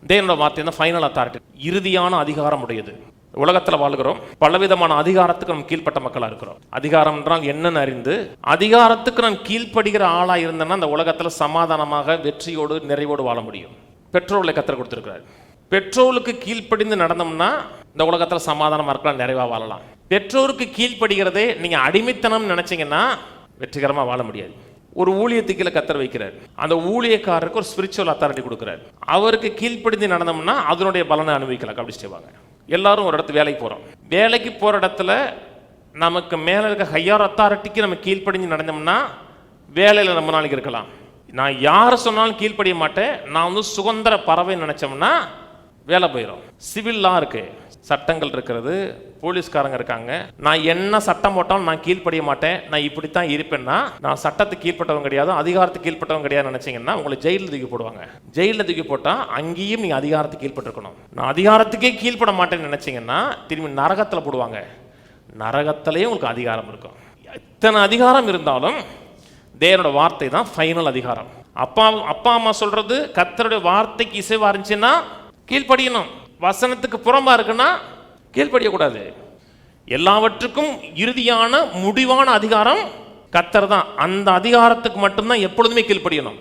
தேவனோட வார்த்தை தான் ஃபைனல் அத்தாரிட்டி, இறுதியான அதிகாரம் உடையது. உலகத்தில் வாழ்கிறோம், பலவிதமான அதிகாரத்துக்கு நம்ம கீழ்ப்பட்ட மக்களாக இருக்கிறோம். அதிகாரம் என்றால் என்னன்னு அறிந்து அதிகாரத்துக்கு நான் கீழ்ப்படுகிற ஆளாக இருந்தேன்னா அந்த உலகத்தில் சமாதானமாக வெற்றியோடு நிறைவோடு வாழ முடியும். பெட்ரோலை கத்தர் கொடுத்துருக்கிறார். பெட்ரோலுக்கு கீழ்ப்படிந்து நடந்தோம்னா இந்த உலகத்தில் சமாதானமாக இருக்கலாம், நிறைவாக வாழலாம். பெற்றோருக்கு கீழ்ப்படுகிறதே நீங்கள் அடிமைத்தனம் நினைச்சீங்கன்னா வெற்றிகரமாக வாழ முடியாது. ஒரு ஊழியத்துக்கு கீழே கத்தர் வைக்கிறார், அந்த ஊழியக்காரருக்கு ஒரு ஸ்பிரிச்சுவல் அத்தாரிட்டி கொடுக்குறாரு. அவருக்கு கீழ்ப்படிந்து நடந்தோம்னா அதனுடைய பலனை அனுபவிக்கலாம். அப்படி செய்வாங்க. எல்லாரும் ஒரு இடத்துல வேலைக்கு போகிறோம். வேலைக்கு போகிற இடத்துல நமக்கு மேலே இருக்க ஹையர் அத்தாரிட்டிக்கு நம்ம கீழ்ப்படிஞ்சு நடந்தோம்னா வேலையில் நம்ம நாளைக்கு இருக்கலாம். நான் யார் சொன்னாலும் கீழ்ப்படிய மாட்டேன், நான் சுதந்திர பறவை நினச்சோம்னா வேலை போயிடும். சிவில்லாம் இருக்கு, சட்டங்கள் இருக்கிறது, போலீஸ்காரங்க இருக்காங்க. நான் என்ன சட்டம் போட்டாலும் நான் கீழ்ப்படிய மாட்டேன், நான் இப்படித்தான் இருப்பேன்னா நான் சட்டத்துக்கு கீழ்பட்டவங்க கிடையாது, அதிகாரத்துக்கு கீழ்பட்டவங்க கிடையாது நினைச்சீங்கன்னா உங்களை ஜெயிலில் தூக்கி போடுவாங்க. ஜெயிலில் தூக்கி போட்டால் அங்கேயும் நீங்கள் அதிகாரத்துக்கு கீழ்பட்டிருக்கணும். நான் அதிகாரத்துக்கே கீழ்பட மாட்டேன்னு நினைச்சீங்கன்னா திரும்பி நரகத்தில் போடுவாங்க. நரகத்திலேயே உங்களுக்கு அதிகாரம் இருக்கும். இத்தனை அதிகாரம் இருந்தாலும் தேவனோட வார்த்தை தான் ஃபைனல் அதிகாரம். அப்பா அம்மா சொல்றது கர்த்தருடைய வார்த்தைக்கு இசைவா இருந்துச்சுன்னா கீழ்ப்படியணும். வசனத்துக்கு புறம்பா இருக்குன்னா கீழ்ப்படியக்கூடாது. எல்லாவற்றுக்கும் இறுதியான முடிவான அதிகாரம் கர்த்தர் தான். அந்த அதிகாரத்துக்கு மட்டும்தான் எப்பொழுதுமே கீழ்ப்படியணும்.